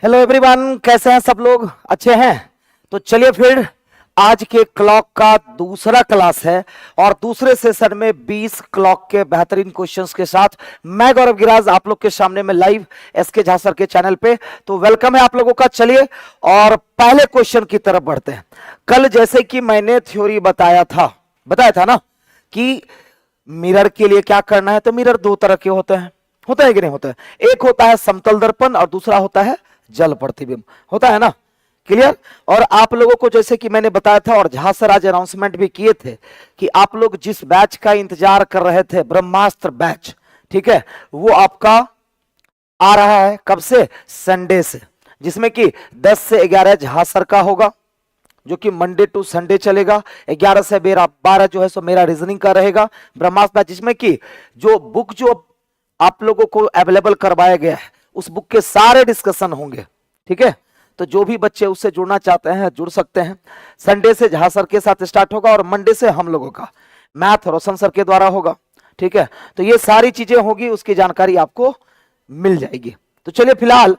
Hello everyone, कैसे हैं सब लोग? अच्छे हैं? तो चलिए फिर आज के क्लॉक का दूसरा क्लास है और दूसरे सेशन में 20 क्लॉक के बेहतरीन क्वेश्चंस के साथ मैं गौरव गिराज आप लोग के सामने में लाइव एसके झा सर के चैनल पे। तो वेलकम है आप लोगों का। चलिए और पहले क्वेश्चन की तरफ बढ़ते हैं। कल जैसे कि मैंने थ्योरी बताया था ना कि मिरर के लिए क्या करना है। तो मिरर दो तरह के होते हैं कि नहीं होते हैं? एक होता है समतल दर्पण और दूसरा होता है जल प्रतिबिंब। होता है ना? क्लियर? और आप लोगों को जैसे कि मैंने बताया था और झा सर आज अनाउंसमेंट भी किए थे कि आप लोग जिस बैच का इंतजार कर रहे थे, ब्रह्मास्त्र बैच, ठीक है, वो आपका आ रहा है। कब से? संडे से, जिसमें कि 10 से 11 झा सर का होगा, जो कि मंडे टू संडे चलेगा। 11 से 12 जो है सो मेरा रीजनिंग का रहेगा ब्रह्मास्त्र बैच, जिसमें कि जो बुक जो आप लोगों को अवेलेबल करवाया गया है उस बुक के सारे डिस्कशन होंगे। ठीक है? तो जो भी बच्चे उससे जुड़ना चाहते हैं जुड़ सकते हैं। संडे से झा सर के साथ स्टार्ट होगा और मंडे से हम लोगों का मैथ रोशन सर के द्वारा होगा। ठीक है? तो ये सारी चीजें होगी, उसकी जानकारी आपको मिल जाएगी। तो चलिए फिलहाल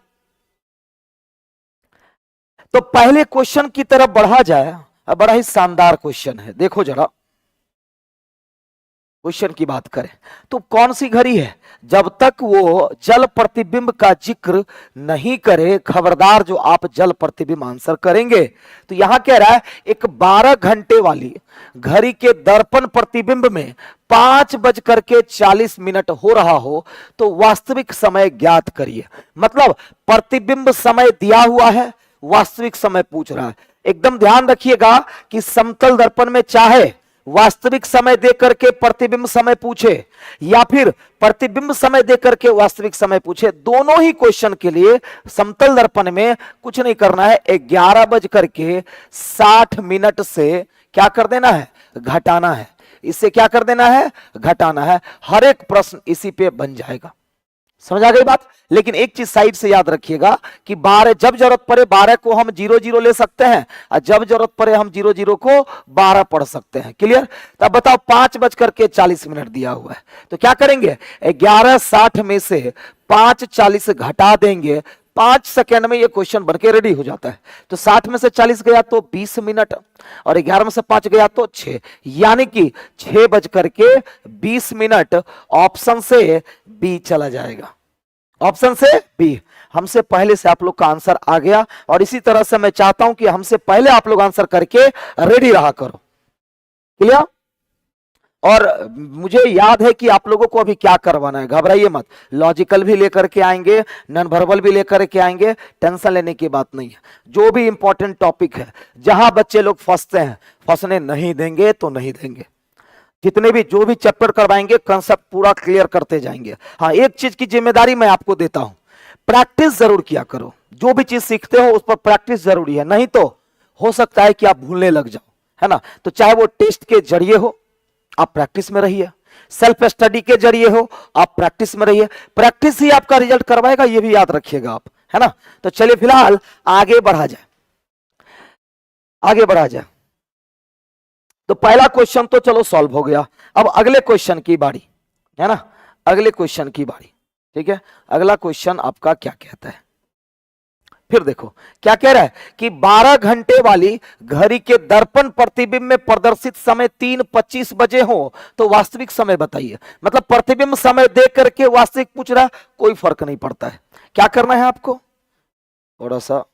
तो पहले क्वेश्चन की तरफ बढ़ा जाए। बड़ा ही शानदार क्वेश्चन है, देखो जरा। क्वेश्चन की बात करें तो कौन सी घड़ी है जब तक वो जल प्रतिबिंब का जिक्र नहीं करे, खबरदार जो आप जल प्रतिबिंब आंसर करेंगे। तो यहां कह रहा है एक 12 घंटे वाली घड़ी के दर्पण प्रतिबिंब में 5:40 हो रहा हो तो वास्तविक समय ज्ञात करिए। मतलब प्रतिबिंब समय दिया हुआ है, वास्तविक समय पूछ रहा है। एकदम ध्यान रखिएगा कि समतल दर्पण में चाहे वास्तविक समय देकर के प्रतिबिंब समय पूछे या फिर प्रतिबिंब समय देकर के वास्तविक समय पूछे, दोनों ही क्वेश्चन के लिए समतल दर्पण में कुछ नहीं करना है। 11:60 से क्या कर देना है? घटाना है। इससे क्या कर देना है? घटाना है। हर एक प्रश्न इसी पे बन जाएगा। समझ आ गई बात? लेकिन एक चीज साइड से याद रखिएगा कि 12 जब जरूरत पड़े 12 को हम 0-0 ले सकते हैं और जब जरूरत पड़े हम 0-0 को 12 पढ़ सकते हैं। क्लियर? तब बताओ 5:40 दिया हुआ है तो क्या करेंगे? 11:60 में से 5:40 घटा देंगे। 5 सेकेंड में ये क्वेश्चन बनके रेडी हो जाता है। तो 60 में से 40 गया तो 20 मिनट और 11 में से 5 गया तो 6, यानी कि 6:20 ऑप्शन से बी चला जाएगा। ऑप्शन से बी। हमसे पहले से आप लोग का आंसर आ गया और इसी तरह से मैं चाहता हूं कि हमसे पहले आप लोग आंसर करके रेडी रहा करो। क्लियर? और मुझे याद है कि आप लोगों को अभी क्या करवाना है, घबराइए मत। लॉजिकल भी लेकर के आएंगे, नॉन वर्बल भी लेकर के आएंगे, टेंशन लेने की बात नहीं है। जो भी इंपॉर्टेंट टॉपिक है, जहां बच्चे लोग फंसते हैं, फंसने नहीं देंगे तो नहीं देंगे। जितने भी जो भी चैप्टर करवाएंगे कंसेप्ट पूरा क्लियर करते जाएंगे। हाँ, एक चीज की जिम्मेदारी मैं आपको देता हूं, प्रैक्टिस जरूर किया करो। जो भी चीज सीखते हो उस पर प्रैक्टिस जरूरी है, नहीं तो हो सकता है कि आप भूलने लग जाओ, है ना? तो चाहे वो टेस्ट के जरिए हो, आप प्रैक्टिस में रहिए। सेल्फ स्टडी के जरिए हो, आप प्रैक्टिस में रहिए। प्रैक्टिस ही आपका रिजल्ट करवाएगा, ये भी याद रखिएगा आप, है ना? तो चलिए फिलहाल आगे बढ़ा जाए, आगे बढ़ा जाए। तो पहला क्वेश्चन तो चलो सॉल्व हो गया। अब अगले क्वेश्चन की बारी, है ना? अगले क्वेश्चन की बारी। ठीक है? अगला क्वेश्चन आपका क्या कहता है? फिर देखो क्या कह रहा है कि 12 घंटे वाली घड़ी के दर्पण प्रतिबिंब में प्रदर्शित समय 3:25 बजे हो तो वास्तविक समय बताइए। मतलब प्रतिबिंब समय देख करके वास्तविक पूछ रहा है, कोई फर्क नहीं पड़ता है। क्या करना है आपको? थोड़ा सा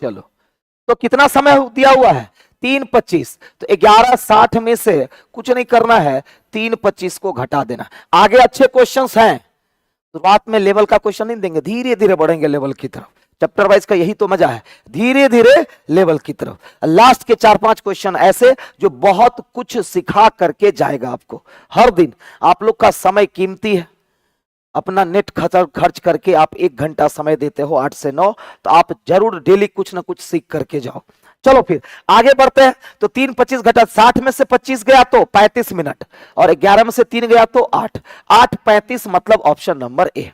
चलो, तो कितना समय दिया हुआ है? 3:25। तो 11:60 में से कुछ नहीं करना है, 3:25 को घटा देना। आगे अच्छे क्वेश्चंस हैं, शुरुआत में लेवल का क्वेश्चन नहीं देंगे, धीरे धीरे बढ़ेंगे लेवल की तरफ। चैप्टर वाइज का यही तो मजा है, धीरे धीरे लेवल की तरफ। लास्ट के 4-5 क्वेश्चन ऐसे जो बहुत कुछ सिखा करके जाएगा आपको। हर दिन आप लोग का समय कीमती है, अपना नेट खर्च करके आप 1 घंटा समय देते हो 8 से 9, तो आप जरूर डेली कुछ ना कुछ सीख करके जाओ। चलो फिर आगे बढ़ते हैं। तो 3:25 घटा 60 में से 25 गया तो 35 मिनट और 11 में से 3 गया तो 8, 8:35 मतलब option number A.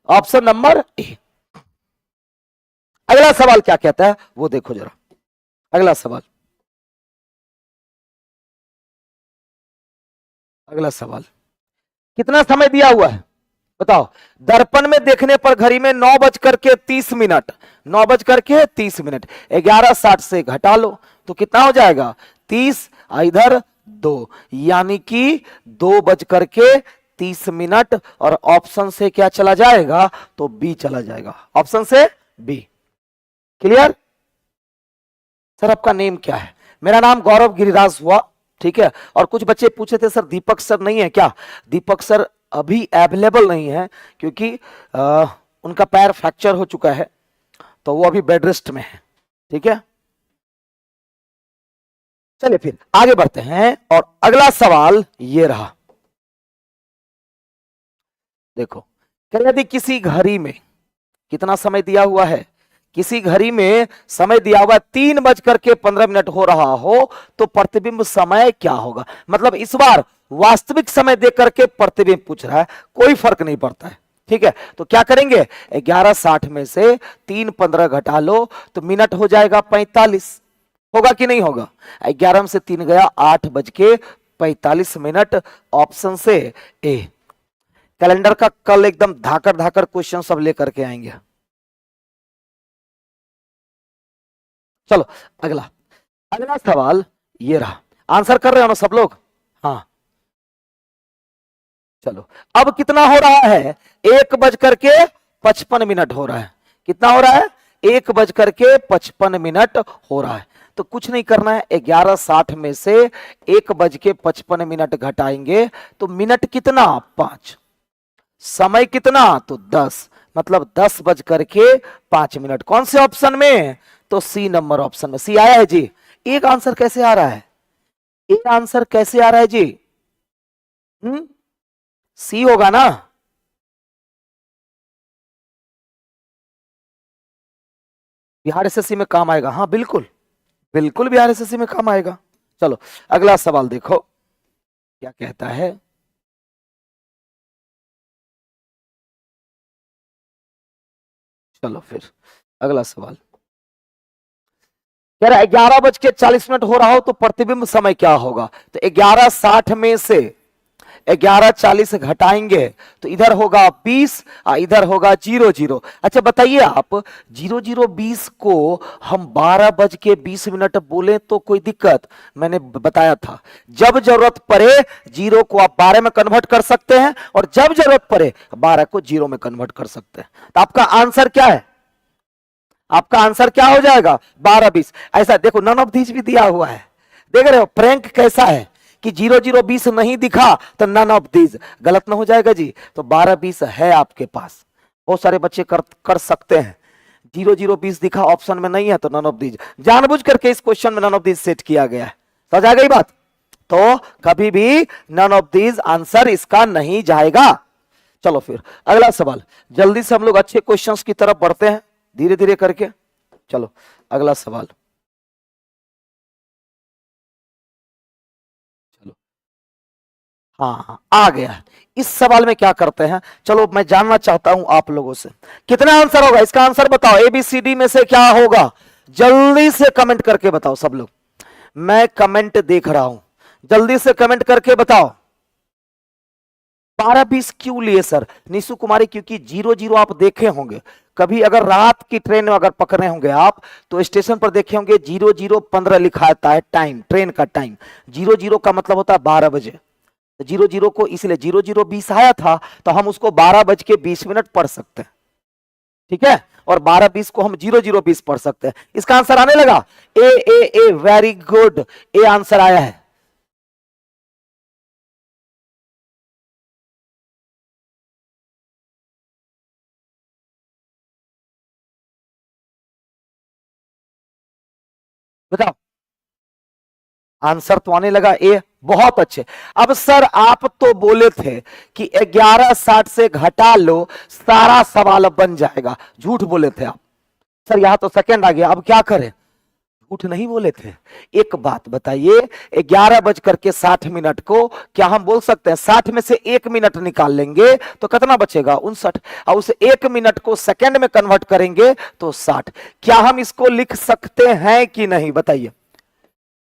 Option number A. अगला सवाल क्या कहता है वो देखो जरा। अगला सवाल, अगला सवाल कितना समय दिया हुआ है? बताओ, दर्पण में देखने पर घड़ी में 9:30, 9:30, 11:60 से घटा लो तो कितना हो जाएगा 30, इधर 2, यानी कि 2:30 और ऑप्शन से क्या चला जाएगा तो बी चला जाएगा, ऑप्शन से बी। क्लियर? सर आपका नेम क्या है? मेरा नाम गौरव गिरिराज हुआ, ठीक है। और कुछ बच्चे पूछे थे सर दीपक सर नहीं है क्या? दीपक सर अभी अवेलेबल नहीं है क्योंकि उनका पैर फ्रैक्चर हो चुका है, तो वो अभी बेड रेस्ट में है, ठीक है। चलिए फिर आगे बढ़ते हैं और अगला सवाल ये रहा। देखो, यदि किसी घड़ी में कितना समय दिया हुआ है, किसी घड़ी में समय दिया हुआ 3:15 हो रहा हो तो प्रतिबिंब समय क्या होगा। मतलब इस बार वास्तविक समय देकर के प्रतिबिंब पूछ रहा है, कोई फर्क नहीं पड़ता है, ठीक है। तो क्या करेंगे, 11:60 में से 3:15 घटा लो तो मिनट हो जाएगा 45, होगा कि नहीं होगा? 11 में से 3 गया 8:45, ऑप्शन से ए। कैलेंडर का कल एकदम धाकर धाकर क्वेश्चन सब लेकर के आएंगे। चलो अगला सवाल ये रहा। आंसर कर रहे हो ना सब लोग? हाँ, चलो अब कितना हो रहा है, 1:55 हो रहा है। कितना हो रहा है? 1:55 हो रहा है। तो कुछ नहीं करना है, 11:60 में से 1:55 घटाएंगे तो मिनट कितना 5, समय कितना तो 10, मतलब 10:05। कौन से ऑप्शन में? तो सी नंबर ऑप्शन में। सी आया है जी। एक आंसर कैसे आ रहा है, एक आंसर कैसे आ रहा है जी? सी होगा ना? बिहार एसएससी में काम आएगा, हाँ बिल्कुल बिल्कुल बिहार एसएससी में काम आएगा। चलो अगला सवाल देखो क्या कहता है। चलो फिर अगला सवाल कह रहा है 11:40 हो रहा हो तो प्रतिबिंब समय क्या होगा। तो 11:60 में से 11:40 घटाएंगे तो इधर होगा 20, इधर होगा 00। अच्छा बताइए आप, 00:20 को हम 12:20 बोले तो कोई दिक्कत? मैंने बताया था जब जरूरत पड़े 0 को आप 12 में कन्वर्ट कर सकते हैं और जब जरूरत पड़े 12 को 0 में कन्वर्ट कर सकते हैं। तो आपका आंसर क्या है? आपका आंसर क्या हो जाएगा 12:20। ऐसा देखो नन ऑफ दीज भी दिया हुआ है, देख रहे हो प्रैंक कैसा है कि 00:20 नहीं दिखा तो नन ऑफ दीज, गलत ना हो जाएगा जी। तो 12:20 है आपके पास, बहुत सारे बच्चे कर सकते हैं। 00:20 दिखा ऑप्शन में नहीं है तो नन ऑफ दीज, जानबूझ करके इस क्वेश्चन में नन ऑफ दीज सेट किया गया है। समझ आ गई बात? तो कभी भी नन ऑफ दीज आंसर इसका नहीं जाएगा। चलो फिर अगला सवाल, जल्दी से हम लोग अच्छे क्वेश्चंस की तरफ बढ़ते हैं धीरे धीरे करके। चलो अगला सवाल, चलो हाँ आ गया। इस सवाल में क्या करते हैं, चलो मैं जानना चाहता हूं आप लोगों से कितना आंसर होगा। इसका आंसर बताओ, ABCD में से क्या होगा, जल्दी से कमेंट करके बताओ सब लोग। मैं कमेंट देख रहा हूं, जल्दी से कमेंट करके बताओ। 12:20 क्यों लिए सर? निशु कुमारी क्योंकि 00 आप देखे होंगे कभी, अगर रात की ट्रेन में अगर पकड़े होंगे आप तो स्टेशन पर देखे होंगे 00:15 लिखा आता है टाइम, ट्रेन का टाइम। 00 का मतलब होता है 12 बजे। 00 को इसलिए 00:20 आया था तो हम उसको 12:20 पढ़ सकते हैं, ठीक है। और 12:20 को हम 00:20 पढ़ सकते हैं। इसका आंसर आने लगा ए ए ए, वेरी गुड, ए आंसर आया है। बताओ, आंसर तो आने लगा ए, बहुत अच्छे। अब सर आप तो बोले थे कि 11:60 से घटा लो सारा सवाल बन जाएगा, झूठ बोले थे आप। सर यहां तो सेकंड आ गया, अब क्या करें? झूठ नहीं बोले थे। एक बात बताइए, 11:60 को क्या हम बोल सकते हैं 60 में से 1 मिनट निकाल लेंगे तो कितना बचेगा 59, और उस 1 मिनट को सेकंड में कन्वर्ट करेंगे तो 60। क्या हम इसको लिख सकते हैं कि नहीं बताइए?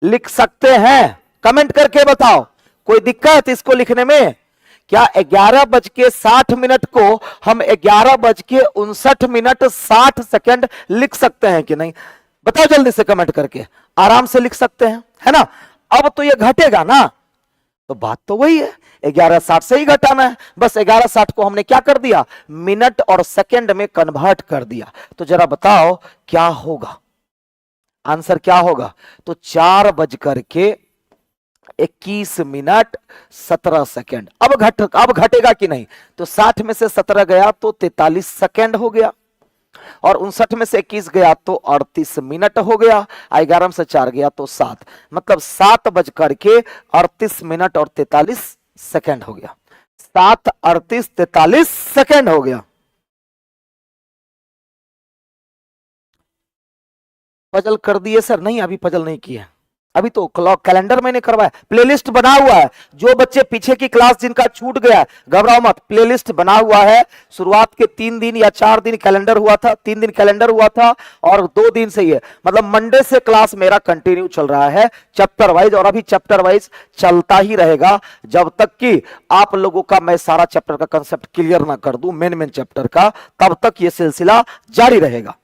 लिख सकते हैं, कमेंट करके बताओ। कोई दिक्कत इसको लिखने में? क्या 11:60 को हम 11:59:60 लिख सकते हैं कि नहीं? बताओ जल्दी से कमेंट करके। आराम से लिख सकते हैं, है ना? अब तो ये घटेगा ना, तो बात तो वही है, 11:60 से ही घटाना है। बस 11:60 को हमने क्या कर दिया, मिनट और सेकंड में कन्वर्ट कर दिया। तो जरा बताओ क्या होगा, आंसर क्या होगा? तो 4:21:17। अब घटेगा कि नहीं? तो 60 में से 17 गया तो 43 सेकंड हो गया, और 59 में से 21 गया तो 38 मिनट हो गया, 11 में से 4 गया तो 7, मतलब 7:38 और 43 सेकंड हो गया। 7:38:43 सेकंड हो गया। पजल कर दिए सर? नहीं, अभी पजल नहीं किया, अभी तो क्लॉक कैलेंडर मैंने करवाया, प्लेलिस्ट बना हुआ है। जो बच्चे पीछे की क्लास जिनका छूट गया, घबराओ मत, प्लेलिस्ट बना हुआ है। शुरुआत के 3 दिन या 4 दिन कैलेंडर हुआ था, 3 दिन कैलेंडर हुआ था, और 2 दिन से ये मतलब मंडे से क्लास मेरा कंटिन्यू चल रहा है चैप्टर वाइज, और अभी चैप्टर वाइज चलता ही रहेगा जब तक कि आप लोगों का मैं सारा चैप्टर का कंसेप्ट क्लियर ना कर दूं, मेन चैप्टर का, तब तक ये सिलसिला जारी रहेगा।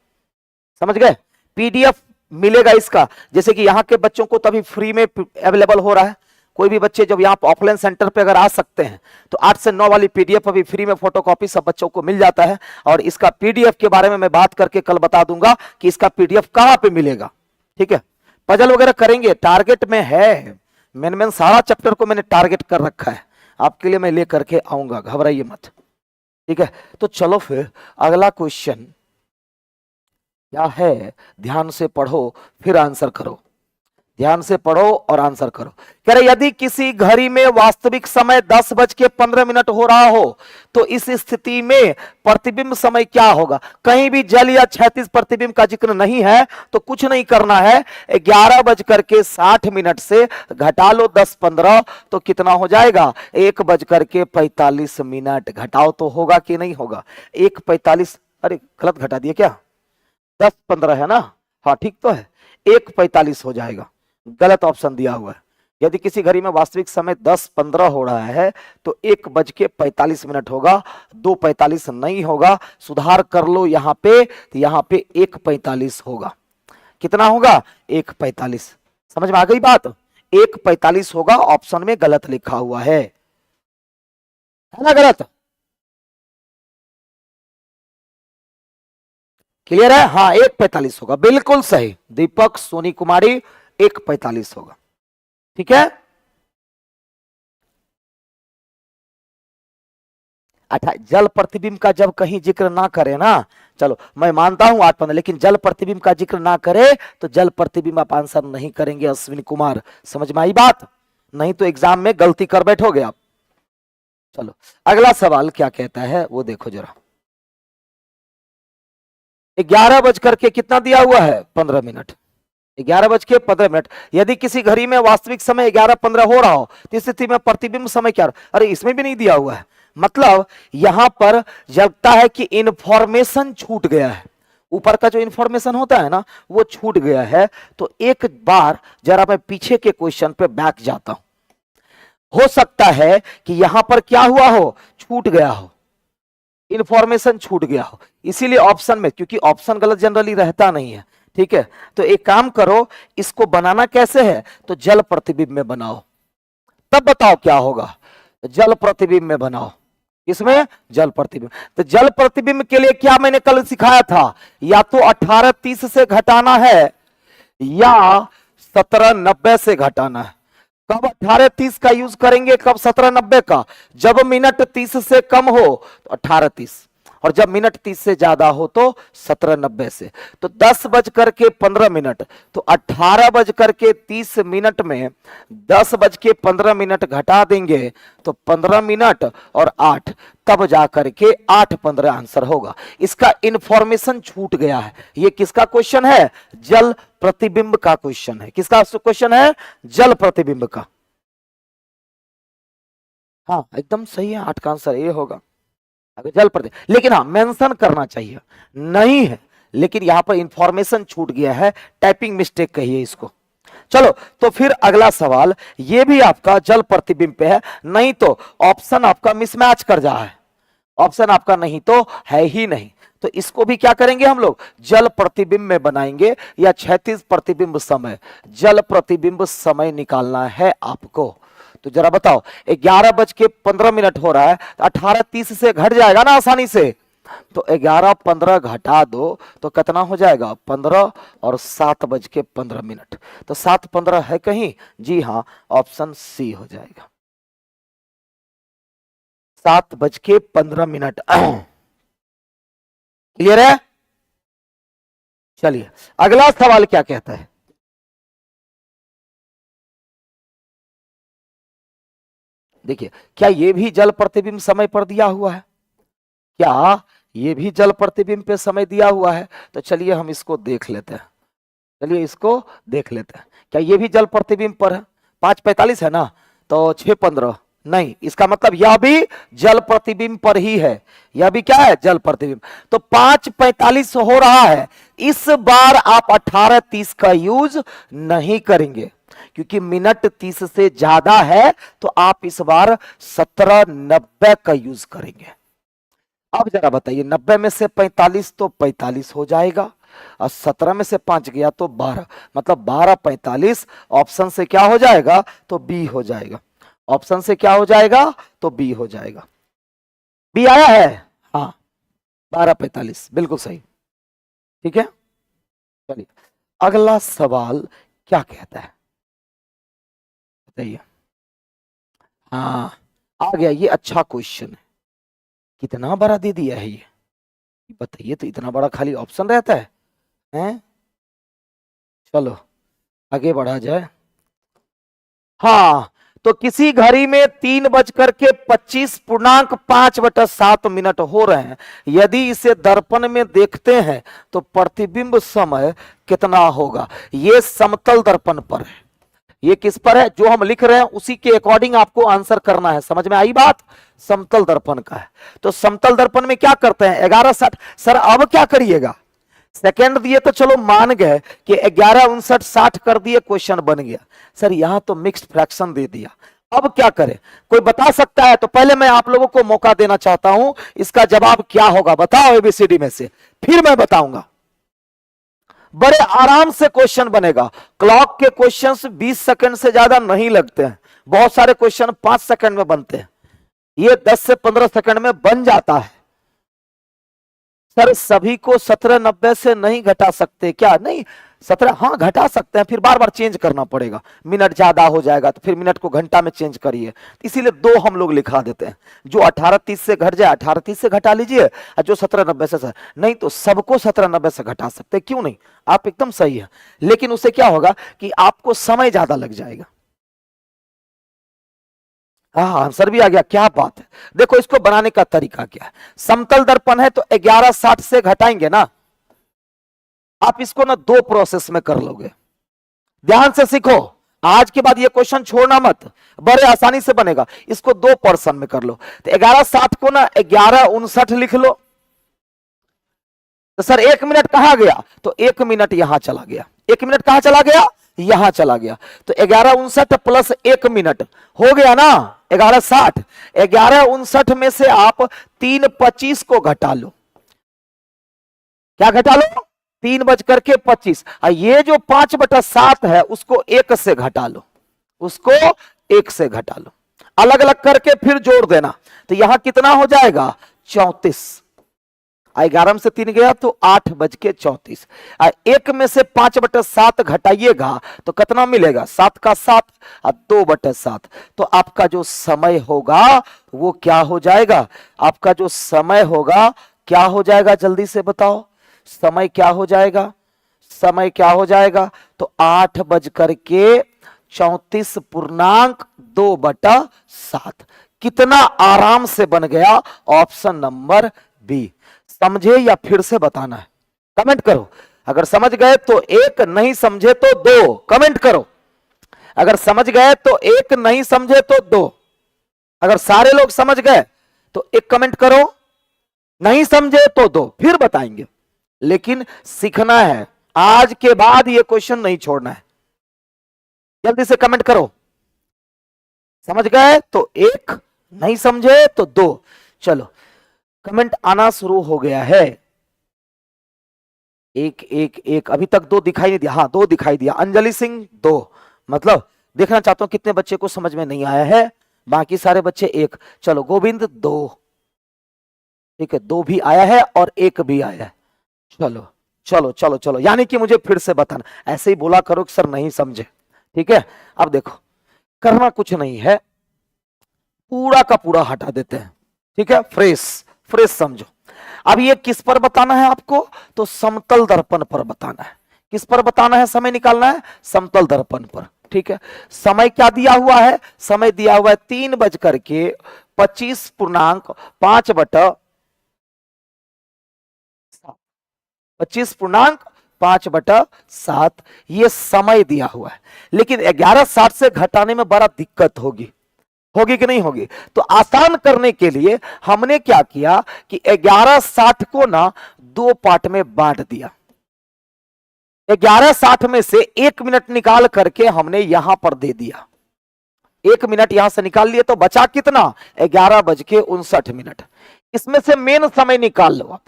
समझ गए? पीडीएफ मिलेगा इसका, जैसे कि यहाँ के बच्चों को तभी फ्री में अवेलेबल हो रहा है। कोई भी बच्चे जब यहाँ ऑफलाइन सेंटर पे अगर आ सकते हैं तो 8 से 9 वाली पीडीएफ अभी फ्री में फोटोकॉपी सब बच्चों को मिल जाता है। और इसका पीडीएफ के बारे में मैं बात करके कल बता दूंगा कि इसका पीडीएफ कहां पे मिलेगा। ठीक है, पजल वगैरह करेंगे, टारगेट में है, मैंने सारा चैप्टर को मैंने टारगेट कर रखा है, आपके लिए मैं ले करके आऊंगा, घबराइए मत। ठीक है, तो चलो फिर अगला क्वेश्चन क्या है, ध्यान से पढ़ो फिर आंसर करो, ध्यान से पढ़ो और आंसर करो। कह रहे यदि किसी घड़ी में वास्तविक समय 10:15 हो रहा हो तो इस स्थिति में प्रतिबिंब समय क्या होगा? कहीं भी जल या क्षैतिज प्रतिबिंब का जिक्र नहीं है, तो कुछ नहीं करना है, 11:60 से घटा लो 10:15, तो कितना हो जाएगा? 1:45। घटाओ तो होगा कि नहीं होगा? 1:45, अरे गलत घटा दिए क्या? 10:15 है ना? हाँ ठीक तो है, 1:45 हो जाएगा, गलत ऑप्शन दिया हुआ है। यदि किसी घड़ी में वास्तविक समय 10:15 हो रहा है तो 1:45 होगा, 2:45 नहीं होगा, सुधार कर लो यहाँ पे, तो यहाँ पे 1:45 होगा। कितना होगा? 1:45। समझ में आ गई बात? 1:45 होगा, ऑप्शन में गलत लिखा हुआ है ना? गलत क्लियर है? हाँ 1:45 होगा, बिल्कुल सही दीपक सोनी कुमारी, 1:45 होगा। ठीक है, अच्छा जल प्रतिबिंब का जब कहीं जिक्र ना करे ना, चलो मैं मानता हूं 8:15, लेकिन जल प्रतिबिंब का जिक्र ना करे तो जल प्रतिबिंब आप आंसर नहीं करेंगे अश्विन कुमार। समझ में आई बात? नहीं तो एग्जाम में गलती कर बैठोगे आप। चलो अगला सवाल क्या कहता है वो देखो जरा। 11 कितना दिया हुआ है? 15। 11:15। यदि किसी घड़ी में वास्तविक समय 11:15 हो रहा हो तो इस स्थिति में प्रतिबिंब समय क्या? अरे इसमें भी नहीं दिया हुआ है, मतलब यहां पर लगता है कि इंफॉर्मेशन छूट गया है, ऊपर का जो इंफॉर्मेशन होता है ना वो छूट गया है। तो एक बार जरा मैं पीछे के क्वेश्चन पे बैक जाता हूं, हो सकता है कि यहां पर क्या हुआ हो, छूट गया हो, इंफॉर्मेशन छूट गया हो, इसीलिए ऑप्शन में, क्योंकि ऑप्शन गलत जनरली रहता नहीं है। ठीक है, तो एक काम करो, इसको बनाना कैसे है, तो जल प्रतिबिंब में बनाओ, तब बताओ क्या होगा। जल प्रतिबिंब में बनाओ, इसमें जल प्रतिबिंब। तो जल प्रतिबिंब के लिए क्या मैंने कल सिखाया था, या तो 18:30 से घटाना है या 17:90 से घटाना है। कब 18:30 का यूज करेंगे, कब 17:90 का? जब मिनट 30 से कम हो तो 18:30, और जब मिनट 30 से ज्यादा हो तो 17:90 से। तो 10:15, तो 18:30 में 10:15 घटा देंगे तो 15 मिनट और 8, तब जाकर के 8:15 आंसर होगा। इसका इंफॉर्मेशन छूट गया है। ये किसका क्वेश्चन है? जल प्रतिबिंब का क्वेश्चन है। किसका क्वेश्चन है? जल प्रतिबिंब का। हाँ एकदम सही है, 8 का आंसर ये होगा। अगर जल प्रतिबिंब, लेकिन हाँ मेंशन करना चाहिए, नहीं है लेकिन यहां पर इंफॉर्मेशन छूट गया है, टाइपिंग मिस्टेक कहिए इसको। चलो तो फिर अगला सवाल, ये भी आपका जल प्रतिबिंब पे है, नहीं तो ऑप्शन आपका मिसमैच कर जा है, ऑप्शन आपका नहीं तो है ही नहीं, तो इसको भी क्या करेंगे हम लोग जल प्रतिबिंब में बनाएंगे, या क्षैतिज प्रतिबिंब समय, जल प्रतिबिंब समय निकालना है आपको। तो जरा बताओ 11:15 हो रहा है, 18:30 से घट जाएगा ना आसानी से, तो 11:15 घटा दो तो कितना हो जाएगा 15, और 7:15, तो 7:15 है कहीं, जी हाँ ऑप्शन सी हो जाएगा 7:15। क्लियर है? चलिए अगला सवाल क्या कहता है, देखिए क्या ये भी जल प्रतिबिंब समय पर दिया हुआ है, क्या ये भी जल प्रतिबिंब पे समय दिया हुआ है, तो चलिए हम इसको देख लेते हैं, चलिए इसको देख लेते हैं, क्या ये भी जल प्रतिबिंब पर है, 5:45 है ना, तो 6:15 नहीं, इसका मतलब यह भी जल प्रतिबिंब पर ही है, यह भी क्या है जल प्रतिबिंब, तो 5:45 हो रहा है, इस बार आप 18:30 का यूज नहीं करेंगे, क्योंकि मिनट 30 से ज्यादा है, तो आप इस बार 17:90 का यूज करेंगे। अब जरा बताइए 90 में से 45 तो 45 हो जाएगा, और 17 में से 5 गया तो 12, मतलब 12:45 ऑप्शन से क्या हो जाएगा, तो बी हो जाएगा, ऑप्शन से क्या हो जाएगा, तो बी हो जाएगा, बी आया है, हाँ 12:45 बिल्कुल सही, ठीक है। चलिए अगला सवाल क्या कहता है बताइए, हाँ आ गया, ये अच्छा क्वेश्चन है, कितना बड़ा दे दिया है ये बताइए, तो इतना बड़ा खाली ऑप्शन रहता है, हैं? चलो आगे बढ़ा जाए, हाँ तो किसी घड़ी में 3:25.5/7 हो रहे हैं, यदि इसे दर्पण में देखते हैं तो प्रतिबिंब समय कितना होगा, ये समतल दर्पण पर है, ये किस पर है, जो हम लिख रहे हैं उसी के अकॉर्डिंग आपको आंसर करना है, समझ में आई बात, समतल दर्पण का है, तो समतल दर्पण में क्या करते हैं 11:60, सर अब क्या करिएगा, सेकंड दिए तो चलो मान गए कि 11:59 कर दिए क्वेश्चन बन गया, सर यहां तो मिक्स्ड फ्रैक्शन दे दिया, अब क्या करें, कोई बता सकता है, तो पहले मैं आप लोगों को मौका देना चाहता हूं, इसका जवाब क्या होगा बताओ एबीसीडी में से, फिर मैं बताऊंगा, बड़े आराम से क्वेश्चन बनेगा, क्लॉक के क्वेश्चंस 20 सेकंड से ज्यादा नहीं लगते हैं, बहुत सारे क्वेश्चन 5 सेकंड में बनते हैं, ये 10 से 15 सेकंड में बन जाता है। सर सभी को 17:90 से नहीं घटा सकते क्या, नहीं 17 हाँ घटा सकते हैं, फिर बार बार चेंज करना पड़ेगा, मिनट ज्यादा हो जाएगा तो फिर मिनट को घंटा में चेंज करिए, इसीलिए 2 हम लोग लिखा देते हैं, जो 18:30 से घट जाए 18:30 से घटा लीजिए, और जो 17:90 से, नहीं तो सबको 17:90 से घटा सकते, क्यों नहीं, आप एकदम सही है, लेकिन उससे क्या होगा कि आपको समय ज्यादा लग जाएगा। हाँ आंसर भी आ गया, क्या बात है, देखो इसको बनाने का तरीका क्या है, समतल दर्पण है तो 11:60 से घटाएंगे ना, आप इसको ना 2 प्रोसेस में कर लोगे, ध्यान से सीखो, आज के बाद ये क्वेश्चन छोड़ना मत, बड़े आसानी से बनेगा, इसको 2 पर्सन में कर लो, तो 11:60 को ना 11:59 लिख लो, तो सर 1 मिनट कहां गया, तो 1 मिनट यहां चला गया, 1 मिनट कहां चला गया, यहां चला गया, तो 11:59 प्लस 1 मिनट हो गया ना 11:60, 11:59 में से आप 3:25 को घटा लो, क्या घटा लो 3:25, और ये जो 5/7 है उसको 1 से घटा लो, उसको 1 से घटा लो, अलग अलग करके फिर जोड़ देना, तो यहां कितना हो जाएगा 34, 11 में से 3 गया तो 8:34, 1 में से 5/7 घटाइएगा तो कितना मिलेगा 7 का 7 और 2/7, तो आपका जो समय होगा वो क्या हो जाएगा, आपका जो समय होगा क्या हो जाएगा, जल्दी से बताओ, समय क्या हो जाएगा, समय क्या हो जाएगा, तो 8:34.2/7, कितना आराम से बन गया ऑप्शन नंबर बी, समझे या फिर से बताना है, कमेंट करो, अगर समझ गए तो 1, नहीं समझे तो 2, कमेंट करो, अगर समझ गए तो 1, नहीं समझे तो 2, अगर सारे लोग समझ गए तो 1 कमेंट करो, नहीं समझे तो 2, फिर बताएंगे, लेकिन सीखना है, आज के बाद ये क्वेश्चन नहीं छोड़ना है, जल्दी से कमेंट करो। समझ गए तो एक, नहीं समझे तो दो। चलो कमेंट आना शुरू हो गया है। एक एक एक, अभी तक दो दिखाई नहीं दिया। हाँ दो दिखाई दिया। अंजलि सिंह दो, मतलब देखना चाहता हूं कितने बच्चे को समझ में नहीं आया है। बाकी सारे बच्चे एक। चलो गोविंद दो, ठीक है, दो भी आया है और एक भी आया है। चलो चलो चलो चलो, यानी कि मुझे फिर से बताना, ऐसे ही बोला करो कि सर नहीं समझे। ठीक है, अब देखो करना कुछ नहीं है, पूरा का पूरा हटा देते हैं। ठीक है, फ्रेश फ्रेश समझो। अब ये किस पर बताना है आपको, तो समतल दर्पण पर बताना है। किस पर बताना है, समय निकालना है समतल दर्पण पर। ठीक है, समय क्या दिया हुआ है, समय दिया हुआ है 3:25.5 25.5/7 ये समय दिया हुआ है। लेकिन 11:60 से घटाने में बड़ा दिक्कत होगी, होगी कि नहीं होगी। तो आसान करने के लिए हमने क्या किया कि 11:60 को ना दो पार्ट में बांट दिया। 11:60 में से 1 मिनट निकाल करके हमने यहां पर दे दिया। 1 मिनट यहां से निकाल लिए तो बचा कितना, 11:59। इसमें से मेन समय निकाल लो आप,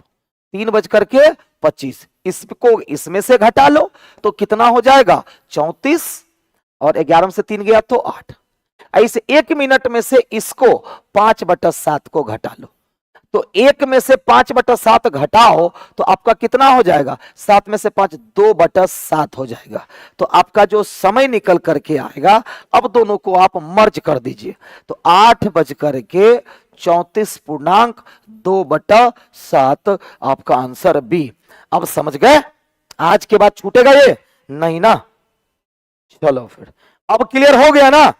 3:25। इसको इसमें से घटा लो तो कितना हो जाएगा 34, और 11 में से 3 गया तो 8। ऐसे 1 मिनट में से इसको 5/7 को घटा लो, तो 1 में से 5/7 घटाओ तो आपका कितना हो जाएगा, 7 में से 5 2/7 हो जाएगा। तो आपका जो समय निकल करके आएगा, अब दोनों को आप मर्ज कर दीजिए तो 8:34.2/7 आपका आंसर बी। अब समझ गए, आज के बाद छूटेगा ये नहीं ना। चलो फिर, अब क्लियर हो गया ना,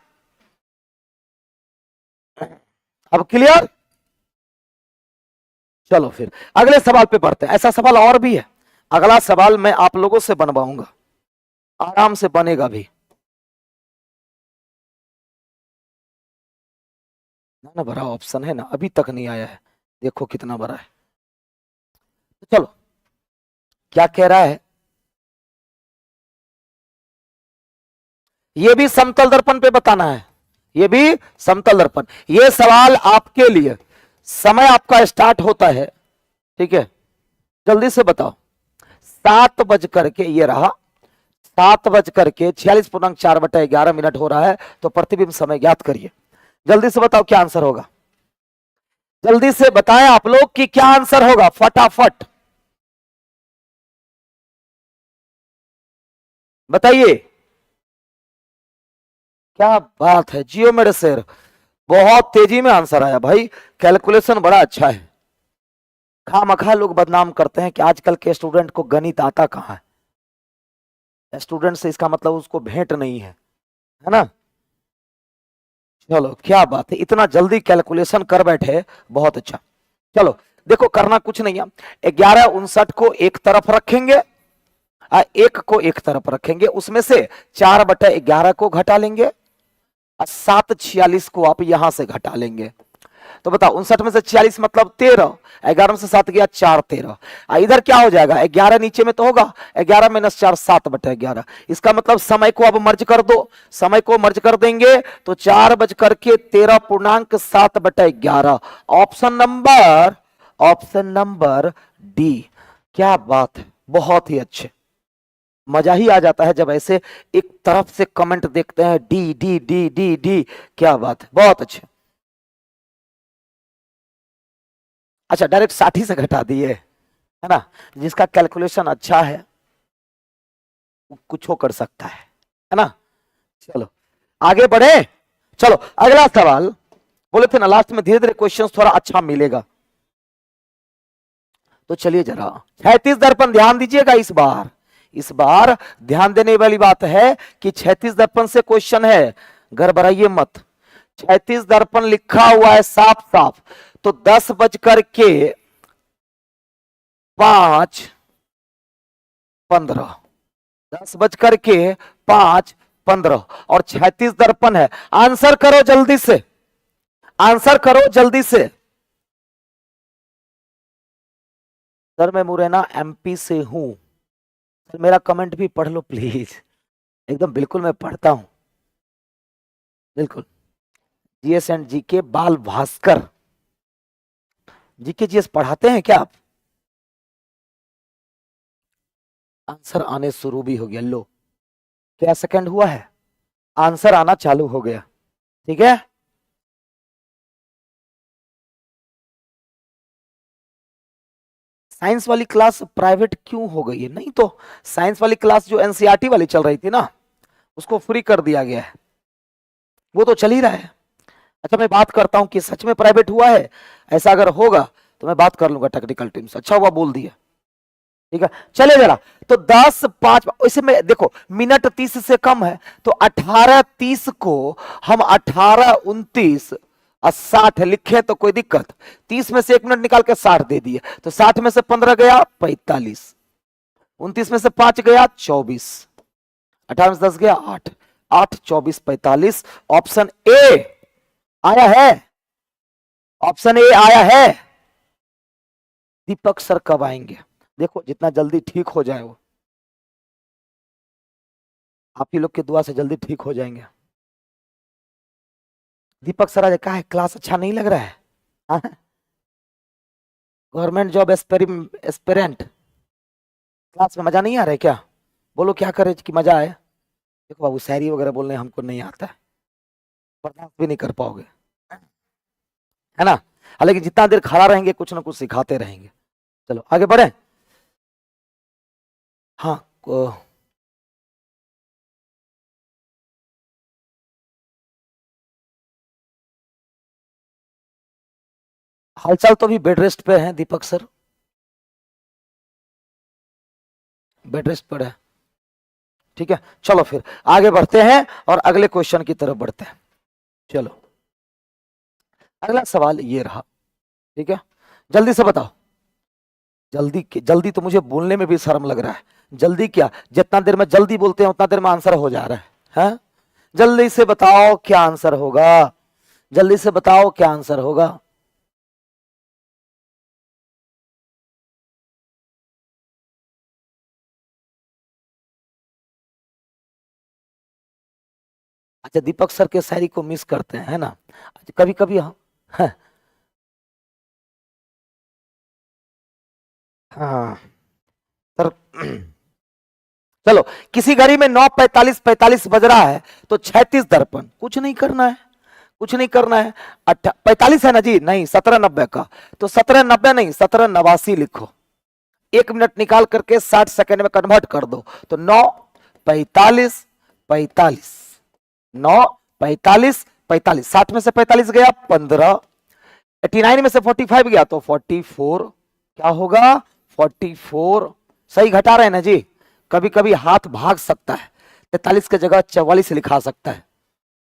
अब क्लियर। चलो फिर अगले सवाल पे बढ़ते हैं। ऐसा सवाल और भी है, अगला सवाल मैं आप लोगों से बनवाऊंगा, आराम से बनेगा भी ना। बड़ा ऑप्शन है ना, अभी तक नहीं आया है, देखो कितना बड़ा है। तो चलो क्या कह रहा है, ये भी समतल दर्पण पे बताना है, ये भी समतल दर्पण। ये सवाल आपके लिए, समय आपका स्टार्ट होता है, ठीक है, जल्दी से बताओ, 7 बज करके ये रहा, 7:46.4/11 हो रहा है। तो प्रतिबिंब समय ज्ञात करिए। जल्दी से बताओ क्या आंसर होगा, जल्दी से बताएं आप लोग कि क्या आंसर होगा, फटाफट बताइए। क्या बात है, जियो मेरे शेर, बहुत तेजी में आंसर आया भाई, कैलकुलेशन बड़ा अच्छा है। खामखा लोग बदनाम करते हैं कि आजकल के स्टूडेंट को गणित आता कहां है, स्टूडेंट से इसका मतलब उसको भेंट नहीं है ना। चलो क्या बात है, इतना जल्दी कैलकुलेशन कर बैठे, बहुत अच्छा। चलो देखो करना कुछ नहीं है, 11:59 को एक तरफ रखेंगे, एक को एक तरफ रखेंगे, उसमें से 4/11 को घटा लेंगे, 7:46 को आप यहां से घटा लेंगे। तो बताओ 59 में से 46 मतलब 13, 11 में से 7 गया 4 13, इधर क्या हो जाएगा, 11 नीचे में तो होगा, 11 - 4 7/11। इसका मतलब समय को अब मर्ज कर दो, समय को मर्ज कर देंगे तो 4:13.7/11। Option number D. क्या बात है, बहुत ही अच्छे, मजा ही आ जाता है जब ऐसे एक तरफ से कमेंट देखते हैं, D D D D D. क्या बात है, बहुत अच्छे। अच्छा डायरेक्ट 60 से घटा दिए, है ना, जिसका कैलकुलेशन अच्छा है वो कुछ हो कर सकता है ना। चलो आगे बढ़े, चलो अगला सवाल। बोले थे ना लास्ट में धीरे धीरे क्वेश्चंस थोड़ा अच्छा मिलेगा, तो चलिए जरा 36 दर्पण ध्यान दीजिएगा। इस बार ध्यान देने वाली बात है कि 36 दर्पण से क्वेश्चन है, गड़बड़ाइए मत। 36 दर्पण लिखा हुआ है साफ साफ, तो 10:05:15, 10:05:15 और 36 दर्पण है। आंसर करो जल्दी से, आंसर करो जल्दी से। सर मैं मुरैना एमपी से हूं, सर मेरा कमेंट भी पढ़ लो प्लीज। एकदम बिल्कुल मैं पढ़ता हूं। बिल्कुल। जीएस एंड जीके बाल भास्कर, जीके जीएस पढ़ाते हैं क्या आप? आंसर आने शुरू भी हो गया, लो क्या सेकंड हुआ है, आंसर आना चालू हो गया। ठीक है, साइंस वाली क्लास प्राइवेट क्यों हो गई है? नहीं तो साइंस वाली क्लास जो एनसीईआरटी वाली चल रही थी ना, उसको फ्री कर दिया गया है, वो तो चल ही रहा है। अच्छा मैं बात करता हूं कि सच में प्राइवेट हुआ है, ऐसा अगर होगा तो मैं बात कर लूंगा टेक्निकल टीम से। अच्छा हुआ बोल दिया। ठीक है चले जरा, तो 10:05 इसे में देखो मिनट 30 से कम है, तो 18:30 को हम 18:29 और 60 लिखे तो कोई दिक्कत? 30 में से 1 मिनट निकाल के 60 दे दिए, तो 60 में से 15 गया 45, 29 में से 5 गया 24, 18 में से 10 गया 8, 8 24 45। ऑप्शन ए आया है, ऑप्शन ए आया है। दीपक सर कब आएंगे? देखो जितना जल्दी ठीक हो जाए वो, आप ही लोग की दुआ से जल्दी ठीक हो जाएंगे। दीपक सर आज कहा है क्लास अच्छा नहीं लग रहा है, गवर्नमेंट जॉब एस्पिरेंट क्लास में मजा नहीं आ रहा है क्या? बोलो क्या करे कि मजा आए। देखो बाबू शायरी वगैरह बोलने हमको नहीं आता है, बर्दाश्त भी नहीं कर पाओगे, है ना? हालांकि जितना देर खड़ा रहेंगे कुछ ना कुछ सिखाते रहेंगे। चलो आगे बढ़े। हाँ हालचाल तो अभी बेड रेस्ट पे है दीपक सर, बेड रेस्ट पर है। ठीक है चलो फिर आगे बढ़ते हैं और अगले क्वेश्चन की तरफ बढ़ते हैं। चलो अगला सवाल ये रहा। ठीक है जल्दी से बताओ, जल्दी जल्दी तो मुझे बोलने में भी शर्म लग रहा है, जल्दी क्या, जितना देर में जल्दी बोलते हैं उतना देर में आंसर हो जा रहा है, हैं? जल्दी से बताओ क्या आंसर होगा, जल्दी से बताओ क्या आंसर होगा। अच्छा दीपक सर के शायरी को मिस करते हैं, है ना? अच्छा, कभी कभी हाँ, हाँ सर। चलो किसी घड़ी में 9:45 बज रहा है, तो 36 दर्पण, कुछ नहीं करना है, कुछ नहीं करना है। 45 है ना जी, नहीं 17:90 का, तो 17:90 नहीं 17:89 लिखो, 1 मिनट निकाल करके 60 सेकंड में कन्वर्ट कर दो, तो 9:45 9:45 60 में से 45 गया 15, 89 में से 45 गया तो 44, क्या होगा 44। सही घटा रहे हैं ना जी, कभी कभी हाथ भाग सकता है, 43 की जगह 44 लिखा सकता है,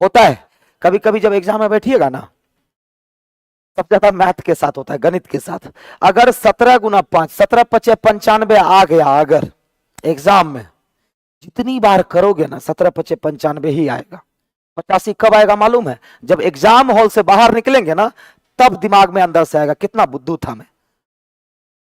होता है कभी कभी। जब एग्जाम में बैठिएगा ना, सबसे ज्यादा मैथ के साथ होता है, गणित के साथ। अगर 17 × 5 17×5 = 95 आ गया, अगर एग्जाम में जितनी बार करोगे ना 17×5 = 95 ही आएगा। 85 कब आएगा मालूम है? जब एग्जाम हॉल से बाहर निकलेंगे ना, तब दिमाग में अंदर से आएगा कितना बुद्धू था मैं,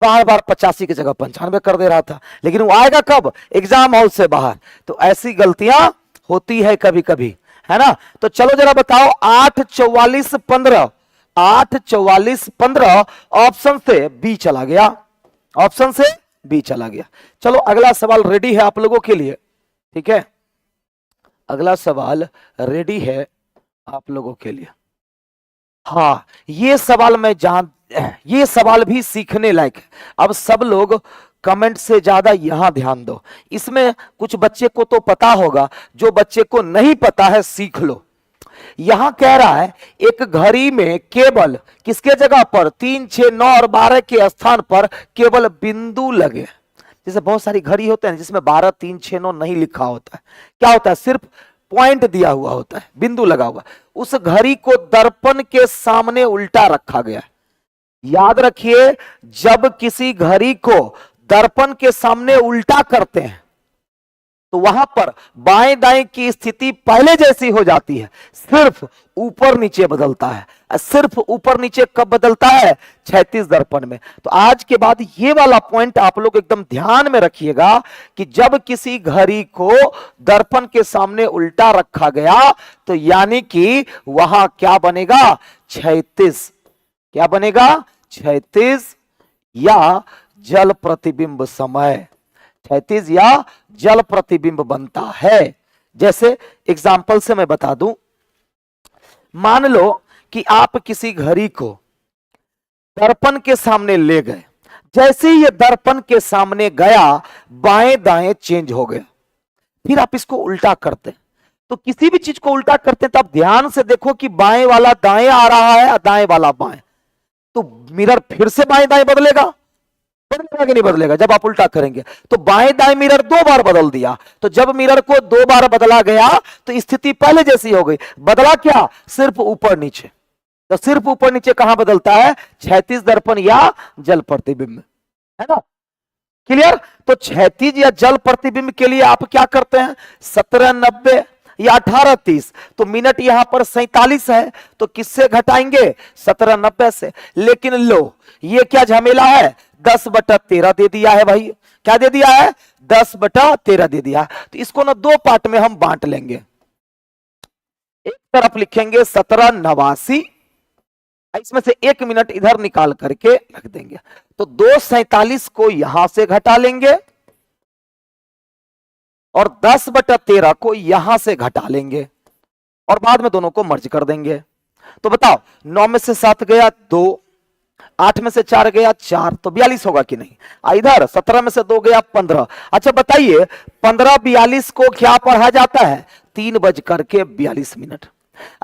बार बार 85 की जगह 95 कर दे रहा था। लेकिन वो आएगा कब? एग्जाम हॉल से बाहर। तो ऐसी गलतियां होती है कभी कभी, है ना? तो चलो जरा बताओ, 8:44 8:44 ऑप्शन से बी चला गया, ऑप्शन से बी चला गया। चलो अगला सवाल रेडी है आप लोगों के लिए। ठीक है अगला सवाल रेडी है आप लोगों के लिए। हाँ ये सवाल मैं जान, ये सवाल भी सीखने लायक है। अब सब लोग कमेंट से ज्यादा यहां ध्यान दो, इसमें कुछ बच्चे को तो पता होगा, जो बच्चे को नहीं पता है सीख लो। यहां कह रहा है एक घड़ी में केवल किसके जगह पर 3, 6, 9 और 12 के स्थान पर केवल बिंदु लगे। जैसे बहुत सारी घड़ी होते हैं जिसमें 12, 3, 6, 9 नहीं लिखा होता है, क्या होता है, सिर्फ पॉइंट दिया हुआ होता है, बिंदु लगा हुआ। उस घड़ी को दर्पण के सामने उल्टा रखा गया है। याद रखिए, जब किसी घड़ी को दर्पण के सामने उल्टा करते हैं, तो वहां पर बाएं दाएं की स्थिति पहले जैसी हो जाती है, सिर्फ ऊपर नीचे बदलता है। सिर्फ ऊपर नीचे कब बदलता है? क्षैतिज दर्पण में। तो आज के बाद ये वाला पॉइंट आप लोग एकदम ध्यान में रखिएगा कि जब किसी घड़ी को दर्पण के सामने उल्टा रखा गया तो यानी कि वहां क्या बनेगा? क्षैतिज। क्या बनेगा? क्षैतिज या जल प्रतिबिंब समय। क्षैतिज या जल प्रतिबिंब बनता है। जैसे एग्जाम्पल से मैं बता दूं, मान लो कि आप किसी घड़ी को दर्पण के सामने ले गए, जैसे ही ये दर्पण के सामने गया बाएं दाएं चेंज हो गया, फिर आप इसको उल्टा करते, तो किसी भी चीज को उल्टा करते हैं तो आप ध्यान से देखो कि बाएं वाला दाएं आ रहा है, दाएं वाला बाएं, तो मिरर फिर से बाएं दाएं बदलेगा कि नहीं बदलेगा? जब आप उल्टा करेंगे तो बाएं दाएं मिरर 2 बार बदल दिया, तो जब मिरर को 2 बार बदला गया तो स्थिति पहले जैसी हो गई। बदला क्या? सिर्फ ऊपर नीचे। तो सिर्फ ऊपर नीचे कहां बदलता है? क्षैतिज दर्पण या जल प्रतिबिंब, है ना? क्लियर? तो क्षैतिज या जल प्रतिबिंब के लिए आप क्या करते हैं? 1790 या 1830। तो मिनट यहां पर 47 है, तो किससे घटाएंगे? 1790 से। लेकिन लो, ये क्या झमेला है? 10/13 दे दिया है भाई। क्या दे दिया है? 10/13 दे दिया। तो इसको ना 2 पार्ट में हम बांट लेंगे। एक तरफ लिखेंगे 1789, इसमें से 1 मिनट इधर निकाल करके रख देंगे, तो 247 को यहां से घटा लेंगे और 10/13 को यहां से घटा लेंगे और बाद में दोनों को मर्ज कर देंगे। तो बताओ, 9 में से 7 गया 2, 8 में से 4 गया 4, तो 42 होगा कि नहीं? इधर 17 में से 2 गया 15। अच्छा बताइए, 15:42 को क्या पढ़ा जाता है? 3:42।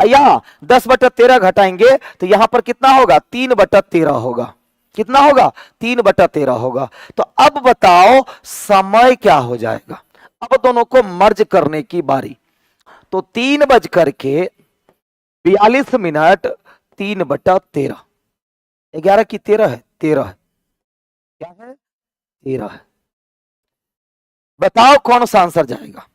यहां 10/13 घटाएंगे तो यहां पर कितना होगा? 3/13 होगा। कितना होगा? 3/13 होगा। तो अब बताओ समय क्या हो जाएगा? अब दोनों को मर्ज करने की बारी। तो 3:42, 3/13, 11 की 13 है, 13 है। क्या है? 13 है। बताओ कौन सा आंसर जाएगा?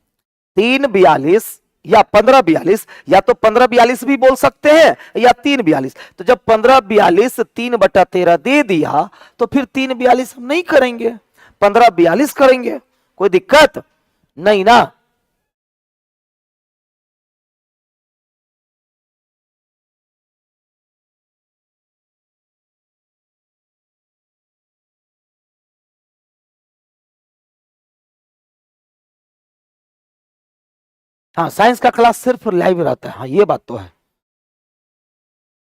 3:42 या 15:42, या तो 15:42 भी बोल सकते हैं या 3:42। तो जब 15:42 3/13 दे दिया तो फिर 3:42 हम नहीं करेंगे, 15:42 करेंगे। कोई दिक्कत नहीं ना? हाँ, साइंस का क्लास सिर्फ लाइव रहता है। हाँ, ये बात तो है।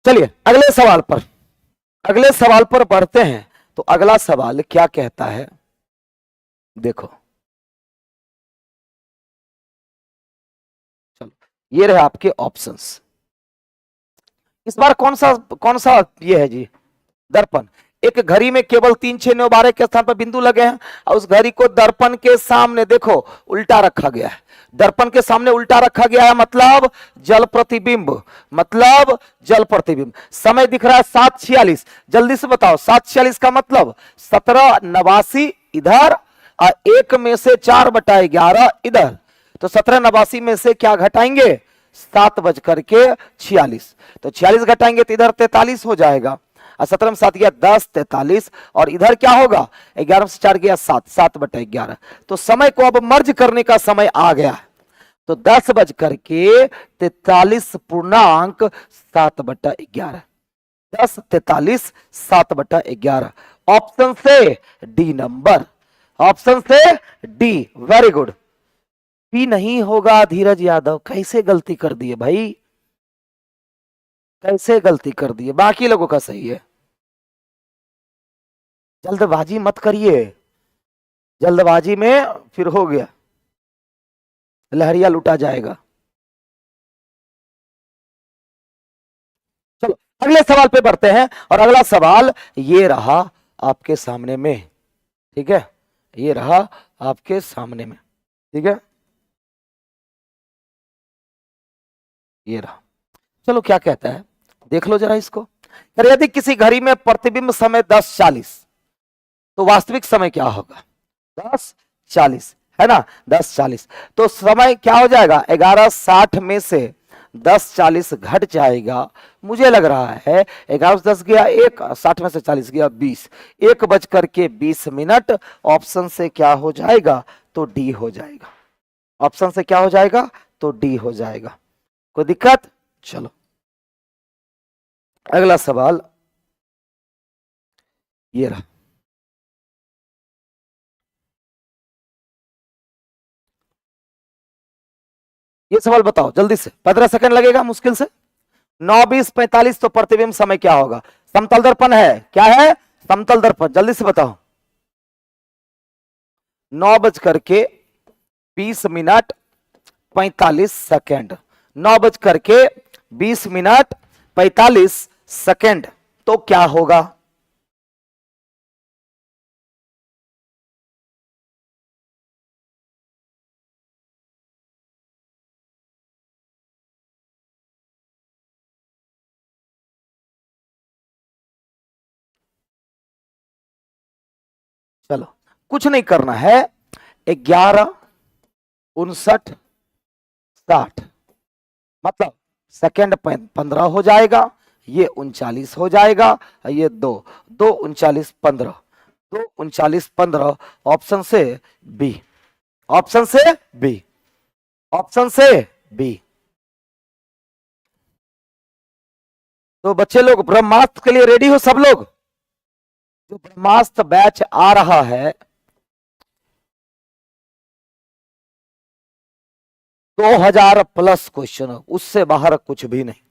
चलिए अगले सवाल पर बढ़ते हैं। तो अगला सवाल क्या कहता है? देखो, चलो ये रहे आपके ऑप्शंस। इस बार कौन सा ये है जी? दर्पण। एक घड़ी में केवल 3, 6, 9, 12 के स्थान पर बिंदु लगे हैं और उस घड़ी को दर्पण के सामने देखो उल्टा रखा गया है। दर्पण के सामने उल्टा रखा गया है मतलब जल प्रतिबिंब, मतलब जल प्रतिबिंब। समय दिख रहा है 7:46। जल्दी से बताओ 7:46 का मतलब 1789 इधर और 1 में से 4/11 इधर। तो 1789 में से क्या घटाएंगे? 7:46। तो 46 घटाएंगे तो इधर 43 हो जाएगा। 17 में 7 गया 10, 43, और इधर क्या होगा? 11 में से 4 गया 7, 7/11। तो समय को अब मर्ज करने का समय आ गया है। तो 10:43 पूर्णांक 7/11, 10:43 7/11। ऑप्शन से डी नंबर, ऑप्शन से डी। Very good. भी नहीं होगा धीरज यादव, कैसे गलती कर दिए भाई, कैसे गलती कर दिए? बाकी लोगों का सही है। जल्दबाजी मत करिए, जल्दबाजी में फिर हो गया, लहरिया लुटा जाएगा। चलो अगले सवाल पे बढ़ते हैं और अगला सवाल ये रहा आपके सामने में। ठीक है, ये रहा आपके सामने में। ठीक है, ये रहा। चलो क्या कहता है देख लो जरा इसको। यदि किसी घड़ी में प्रतिबिंब समय 10:40 तो वास्तविक समय क्या होगा? 10:40, है ना, 10:40। तो समय क्या हो जाएगा, 11:60 में से 10:40 घट जाएगा। मुझे लग रहा है 11 से 10 गया 1, 60 में से 40 गया 20, 1:20 ऑप्शन से क्या हो जाएगा, तो डी हो जाएगा। ऑप्शन से क्या हो जाएगा, तो डी हो जाएगा। कोई दिक्कत? चलो अगला सवाल ये रहा। ये सवाल बताओ जल्दी से, 15 सेकंड लगेगा मुश्किल से। 9:20:45 तो प्रतिबिंब समय क्या होगा, समतल दर्पण है, क्या है, समतल दर्पण, जल्दी से बताओ। 9:20:45, 9:20:45 तो क्या होगा, चलो कुछ नहीं करना है, 11:59:60 मतलब सेकंड 15 हो जाएगा, ये 39 हो जाएगा, ये 2 39:15 ऑप्शन से बी, ऑप्शन से बी, ऑप्शन से बी। तो बच्चे लोग ब्रह्मास्त्र के लिए रेडी हो सब लोग? जो ब्रह्मास्त्र बैच आ रहा है 2000 प्लस क्वेश्चन, उससे बाहर कुछ भी नहीं।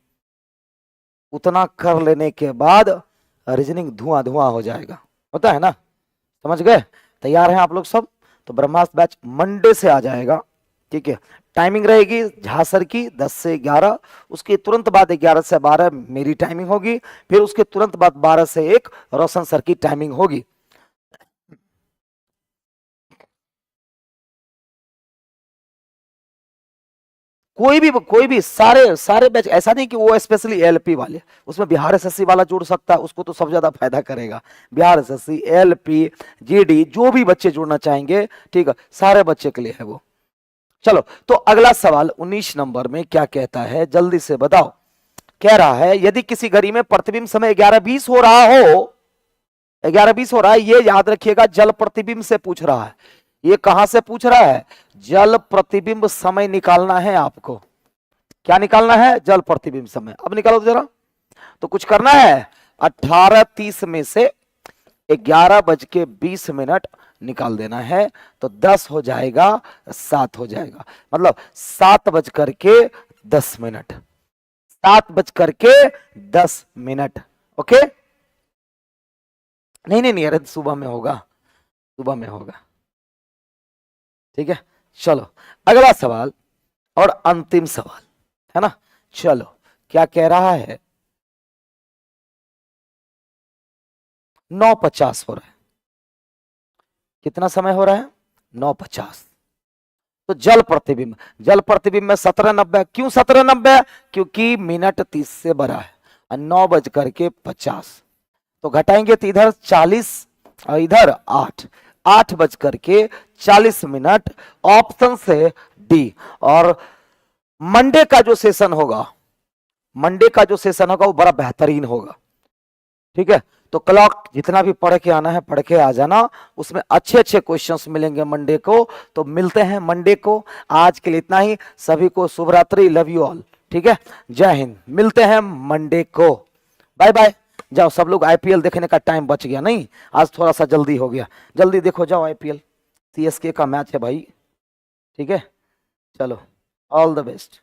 उतना कर लेने के बाद रीजनिंग धुआं धुआं हो जाएगा, होता है ना, समझ गए? तैयार हैं आप लोग सब? तो ब्रह्मास्त्र बैच मंडे से आ जाएगा, ठीक है। टाइमिंग रहेगी झासर की 10 से 11, उसके तुरंत बाद 11 से 12 मेरी टाइमिंग होगी, फिर उसके तुरंत बाद 12 से 1 रोशन सर की टाइमिंग होगी। कोई भी सारे बैच, ऐसा नहीं कि वो स्पेशली एलपी वाले, उसमें बिहार एसएससी वाला जुड़ सकता है, उसको तो सबसे ज्यादा फायदा करेगा। बिहार एसएससी, एलपी, जीडी, जो भी बच्चे जुड़ना चाहेंगे, ठीक है, सारे बच्चे के लिए है वो। चलो तो अगला सवाल 19 नंबर में क्या कहता है, जल्दी से बताओ। कह रहा है यदि किसी घड़ी में प्रतिबिंब समय 11:20 हो रहा हो, 11:20 हो रहा है, ये याद रखिएगा जल प्रतिबिंब से पूछ रहा है। ये कहां से पूछ रहा है, जल प्रतिबिंब समय निकालना है आपको। क्या निकालना है, जल प्रतिबिंब समय। अब निकालो जरा, तो कुछ करना है, 18:30 में से 11:20 निकाल देना है, तो 10 हो जाएगा, 7 हो जाएगा, मतलब 7:10, 7:10। ओके, नहीं अरे सुबह में होगा, सुबह में होगा, ठीक है। चलो अगला सवाल और अंतिम सवाल है ना। चलो क्या कह रहा है, 9:50 हो रहा है, कितना समय हो रहा है, 9:50। तो जल प्रतिबिंब में 17:90, क्यों 17:90, क्योंकि मिनट 30 से बड़ा है और 9:50, तो घटाएंगे तो इधर 40 और इधर 8:40। ऑप्शन से डी। और मंडे का जो सेशन होगा, वो बड़ा बेहतरीन होगा, ठीक है। तो क्लॉक जितना भी पढ़ के आना है पढ़ के आ जाना, उसमें अच्छे अच्छे क्वेश्चंस मिलेंगे मंडे को। तो मिलते हैं मंडे को, आज के लिए इतना ही। सभी को शुभ रात्रि, लव यू ऑल, ठीक है, जय हिंद। मिलते हैं मंडे को, बाय बाय। जाओ सब लोग, आईपीएल देखने का टाइम बच गया, नहीं आज थोड़ा सा जल्दी हो गया, जल्दी देखो जाओ, आईपीएल सीएसके का मैच है भाई, ठीक है। चलो ऑल द बेस्ट।